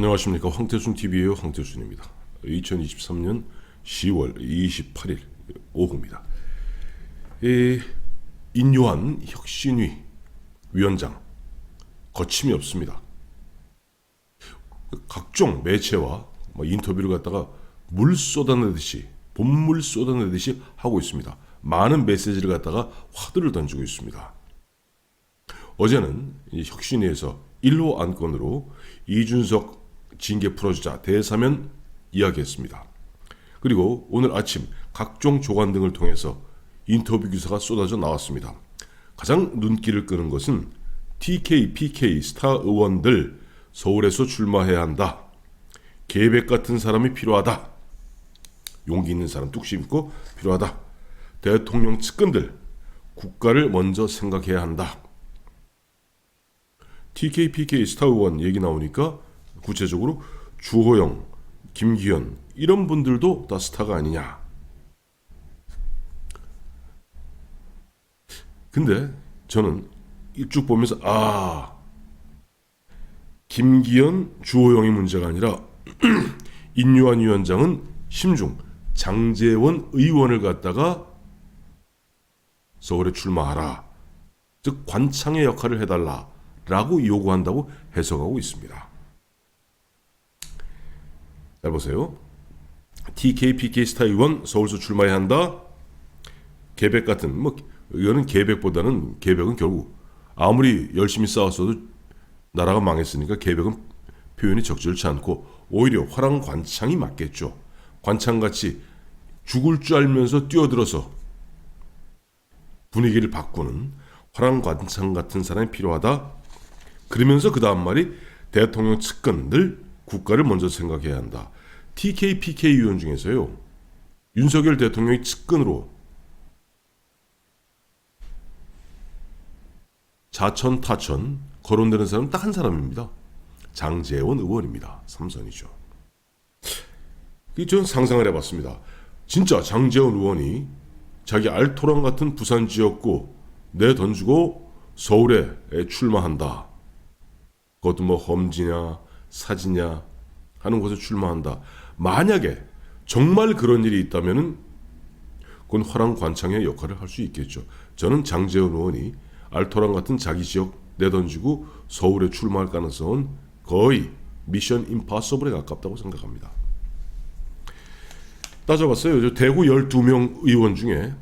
안녕하십니까. 황태순TV의 황태순입니다. 2023년 10월 28일 오후입니다. 인요한 혁신위 위원장 거침이 없습니다. 각종 매체와 인터뷰를 갖다가 물 쏟아내듯이 본물 쏟아내듯이 하고 있습니다. 많은 메시지를 갖다가 화두를 던지고 있습니다. 어제는 혁신위에서 1호 안건으로 이준석 징계 풀어주자 대사면 이야기했습니다. 그리고 오늘 아침 각종 조간 등을 통해서 인터뷰 기사가 쏟아져 나왔습니다. 가장 눈길을 끄는 것은 TK, PK 스타 의원들 서울에서 출마해야 한다. 계백 같은 사람이 필요하다. 용기 있는 사람, 뚝심 있고 필요하다. 대통령 측근들 국가를 먼저 생각해야 한다. TK, PK 스타 의원 얘기 나오니까 구체적으로 주호영, 김기현 이런 분들도 다 스타가 아니냐. 근데 저는 쭉 보면서 김기현, 주호영이 문제가 아니라 인요한 위원장은 심중 장제원 의원을 갖다가 서울에 출마하라. 즉 관창의 역할을 해달라라고 요구한다고 해석하고 있습니다. 잘 보세요. TK, PK 스타 의원 서울서 출마해야 한다. 계백 같은 이거는 계백보다는 계백은 결국 아무리 열심히 싸웠어도 나라가 망했으니까 계백은 표현이 적절치 않고 오히려 화랑관창이 맞겠죠. 관창같이 죽을 줄 알면서 뛰어들어서 분위기를 바꾸는 화랑관창 같은 사람이 필요하다. 그러면서 그 다음 말이 대통령 측근들 국가를 먼저 생각해야 한다. TK, PK 위원 중에서요. 윤석열 대통령의 측근으로 자천, 타천 거론되는 사람은 딱 한 사람입니다. 장제원 의원입니다. 삼선이죠. 저는 상상을 해봤습니다. 진짜 장제원 의원이 자기 알토란 같은 부산 지역구 내던지고 서울에 출마한다. 그것도 험지냐 사지냐 하는 곳에 출마한다. 만약에 정말 그런 일이 있다면은 그건 화랑관창의 역할을 할 수 있겠죠. 저는 장제원 의원이 알토란 같은 자기 지역 내던지고 서울에 출마할 가능성은 거의 미션 임파서블에 가깝다고 생각합니다. 따져봤어요. 대구 12명 의원 중에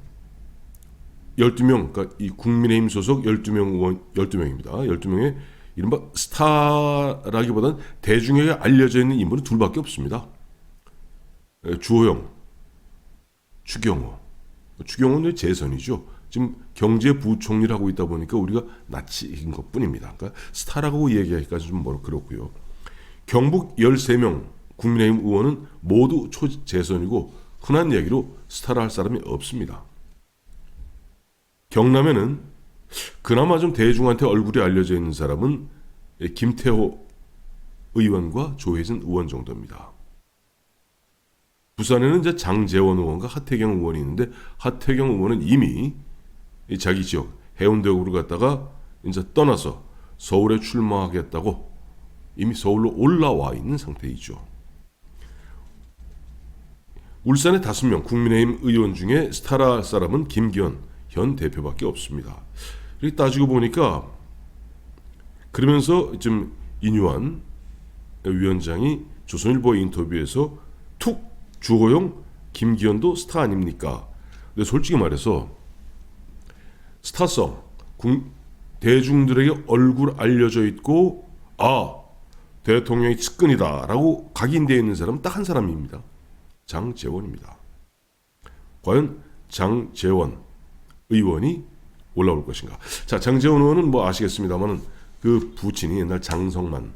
12명, 그러니까 이 국민의힘 소속 12명 의원, 12명입니다. 12명의 이른바 스타라기보다는 대중에게 알려져 있는 인물은 둘밖에 없습니다. 주호영, 추경호. 추경호는 재선이죠. 지금 경제부총리를 하고 있다 보니까 우리가 낯익은 것 뿐입니다. 그러니까 스타라고 얘기하기까지 좀 그렇고요. 경북 13명 국민의힘 의원은 모두 초재선이고 흔한 얘기로 스타라 할 사람이 없습니다. 경남에는 그나마 좀 대중한테 얼굴이 알려져 있는 사람은 김태호 의원과 조혜진 의원 정도입니다. 부산에는 이제 장제원 의원과 하태경 의원이 있는데 하태경 의원은 이미 자기 지역 해운대구를 갔다가 이제 떠나서 서울에 출마하겠다고 이미 서울로 올라와 있는 상태이죠. 울산의 5명 국민의힘 의원 중에 스타라 사람은 김기현 현 대표밖에 없습니다. 이렇게 따지고 보니까 그러면서 지금 인요한 위원장이 조선일보 인터뷰에서 툭 주호영, 김기현도 스타 아닙니까? 근데 솔직히 말해서 스타성, 대중들에게 얼굴 알려져 있고 대통령의 측근이다 라고 각인되어 있는 사람은 딱 한 사람입니다. 장제원입니다. 과연 장제원 의원이 올라올 것인가? 자, 장제원 의원은 아시겠습니다만은 그 부친이 옛날 장성만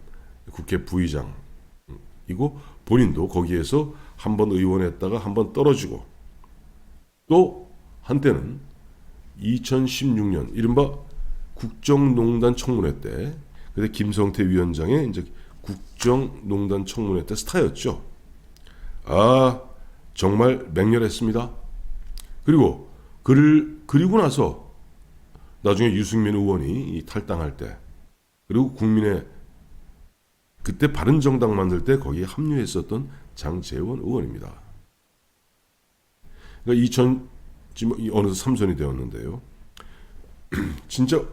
국회 부의장이고 본인도 거기에서 한번 의원했다가 한번 떨어지고 또 한때는 2016년 이른바 국정농단 청문회 때 그때 김성태 위원장의 이제 국정농단 청문회 때 스타였죠. 정말 맹렬했습니다. 그리고 나서 나중에 유승민 의원이 탈당할 때 그리고 국민의 그때 바른정당 만들 때 거기에 합류했었던 장제원 의원입니다. 그러니까 지금 어느새 삼선이 되었는데요. 진짜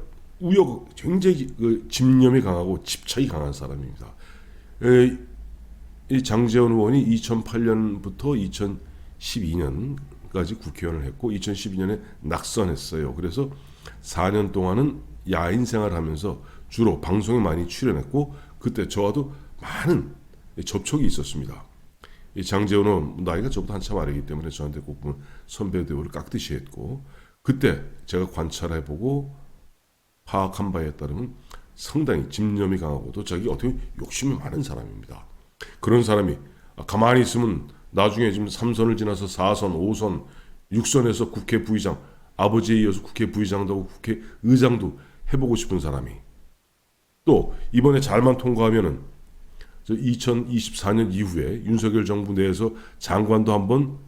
굉장히 집념이 강하고 집착이 강한 사람입니다. 이 장제원 의원이 2008년부터 2012년까지 국회의원을 했고 2012년에 낙선했어요. 그래서 4년 동안은 야인 생활하면서 주로 방송에 많이 출연했고 그때 저와도 많은 접촉이 있었습니다. 이 장제원 의원 나이가 저보다 한참 아래이기 때문에 저한테 꼭 선배 대우를 깍듯이 했고 그때 제가 관찰해보고 파악한 바에 따르면 상당히 집념이 강하고 또 자기 어떻게 보면 욕심이 많은 사람입니다. 그런 사람이 가만히 있으면 나중에 지금 3선을 지나서 4선, 5선, 6선에서 국회 부의장, 아버지에 이어서 국회 부의장도 하고 국회의장도 해보고 싶은 사람이 또 이번에 잘만 통과하면은 2024년 이후에 윤석열 정부 내에서 장관도 한번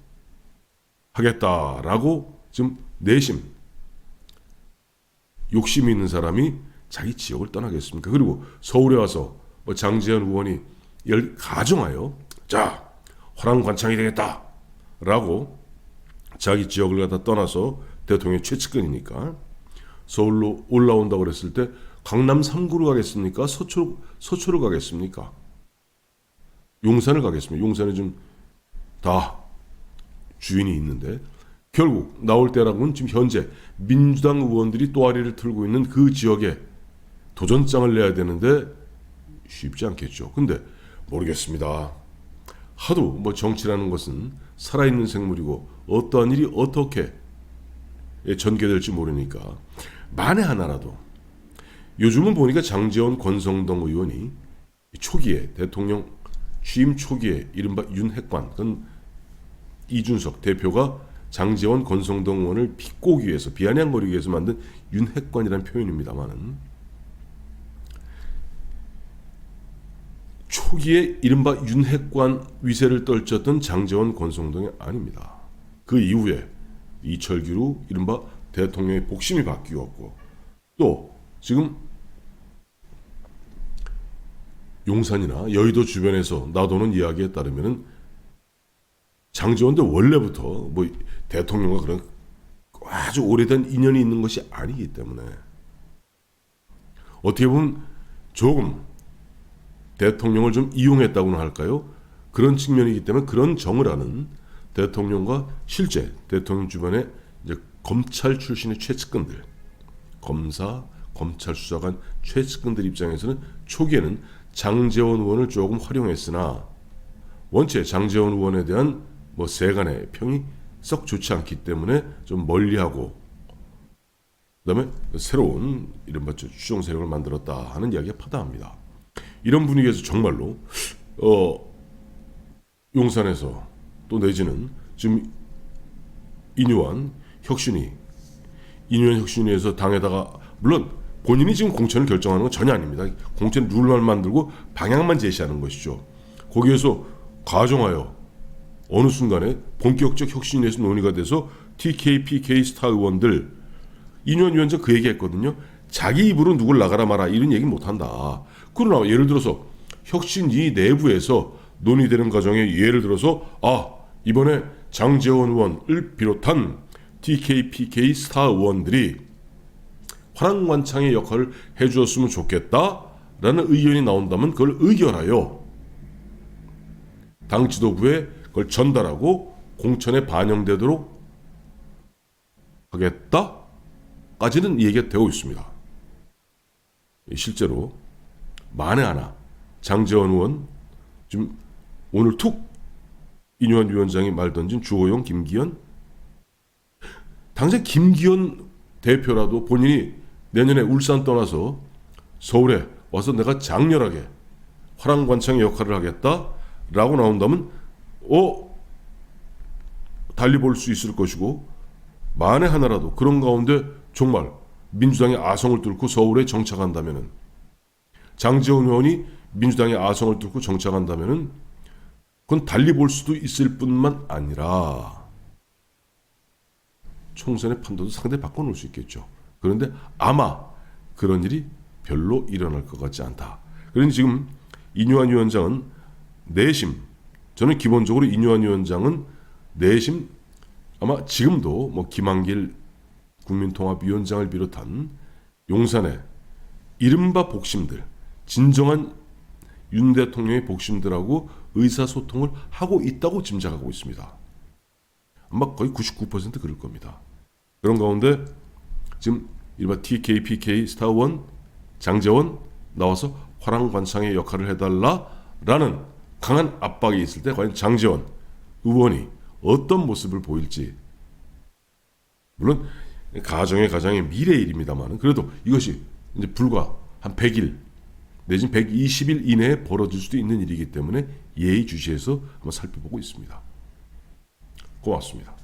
하겠다라고 지금 내심 욕심이 있는 사람이 자기 지역을 떠나겠습니까? 그리고 서울에 와서 장제원 의원이 가정하여 자 화랑관창이 되겠다라고 자기 지역을 갖다 떠나서 대통령의 최측근이니까 서울로 올라온다고 그랬을 때 강남 3구로 가겠습니까? 서초로 가겠습니까? 용산을 가겠습니까? 용산에 좀 다 주인이 있는데 결국 나올 때라고는 지금 현재 민주당 의원들이 또아리를 틀고 있는 그 지역에 도전장을 내야 되는데 쉽지 않겠죠. 근데 모르겠습니다. 하도 정치라는 것은 살아있는 생물이고 어떠한 일이 어떻게 전개될지 모르니까 만에 하나라도 요즘은 보니까 장제원 권성동 의원이 초기에 대통령 취임 초기에 이른바 윤핵관 그건 이준석 대표가 장제원 권성동 의원을 비꼬기 위해서 비아냥거리기 위해서 만든 윤핵관이라는 표현입니다만은 초기에 이른바 윤핵관 위세를 떨쳤던 장제원 권성동이 아닙니다. 그 이후에 이철규로 이른바 대통령의 복심이 바뀌었고 또 지금 용산이나 여의도 주변에서 나도는 이야기에 따르면은 장제원도 원래부터 대통령과 그런 아주 오래된 인연이 있는 것이 아니기 때문에 어떻게 보면 조금 대통령을 좀 이용했다고나 할까요? 그런 측면이기 때문에 그런 정을 아는 대통령과 실제 대통령 주변에 이제 검찰 출신의 최측근들, 검사, 검찰 수사관 최측근들 입장에서는 초기에는 장제원 의원을 조금 활용했으나 원체 장제원 의원에 대한 세간의 평이 썩 좋지 않기 때문에 좀 멀리하고 그다음에 새로운 이른바 추종 세력을 만들었다 하는 이야기가 파다합니다. 이런 분위기에서 정말로 용산에서 또 내지는 지금 인유한 혁신위에서 당에다가 물론 본인이 지금 공천을 결정하는 건 전혀 아닙니다. 공천 룰만 만들고 방향만 제시하는 것이죠. 거기에서 가정하여 어느 순간에 본격적 혁신위에서 논의가 돼서 TK, PK 스타 의원들 인유한 위원장 그 얘기했거든요. 자기 입으로 누굴 나가라 마라 이런 얘기 못한다. 그러나 예를 들어서 혁신위 내부에서 논의되는 과정에 예를 들어서 이번에 장제원 의원을 비롯한 TK, PK 스타 의원들이 화랑관창의 역할을 해주었으면 좋겠다라는 의견이 나온다면 그걸 의결하여 당 지도부에 그걸 전달하고 공천에 반영되도록 하겠다까지는 얘기가 되고 있습니다. 실제로 만에 하나 장제원 의원 지금 오늘 툭 인유한 위원장이 말 던진 주호영, 김기현 당장 김기현 대표라도 본인이 내년에 울산 떠나서 서울에 와서 내가 장렬하게 화랑관창의 역할을 하겠다라고 나온다면 달리 볼 수 있을 것이고 만에 하나라도 그런 가운데 정말 민주당의 아성을 뚫고 서울에 정착한다면은 장제원 의원이 민주당의 아성을 뚫고 정착한다면은 그건 달리 볼 수도 있을 뿐만 아니라 총선의 판도도 상당히 바꿔놓을 수 있겠죠. 그런데 아마 그런 일이 별로 일어날 것 같지 않다. 그러니 지금 인유한 위원장은 내심, 저는 기본적으로 인유한 위원장은 내심 아마 지금도 뭐 김한길 국민통합위원장을 비롯한 용산의 이른바 복심들, 진정한 윤 대통령의 복심들하고 의사소통을 하고 있다고 짐작하고 있습니다. 아마 거의 99% 그럴 겁니다. 그런 가운데 지금 이른바 TK, PK, 스타원, 장제원 나와서 화랑관창의 역할을 해달라라는 강한 압박이 있을 때 과연 장제원 의원이 어떤 모습을 보일지, 물론 가정의 미래의 일입니다만 그래도 이것이 이제 불과 한 100일 내지는 120일 이내에 벌어질 수도 있는 일이기 때문에 예의주시해서 한번 살펴보고 있습니다. 고맙습니다.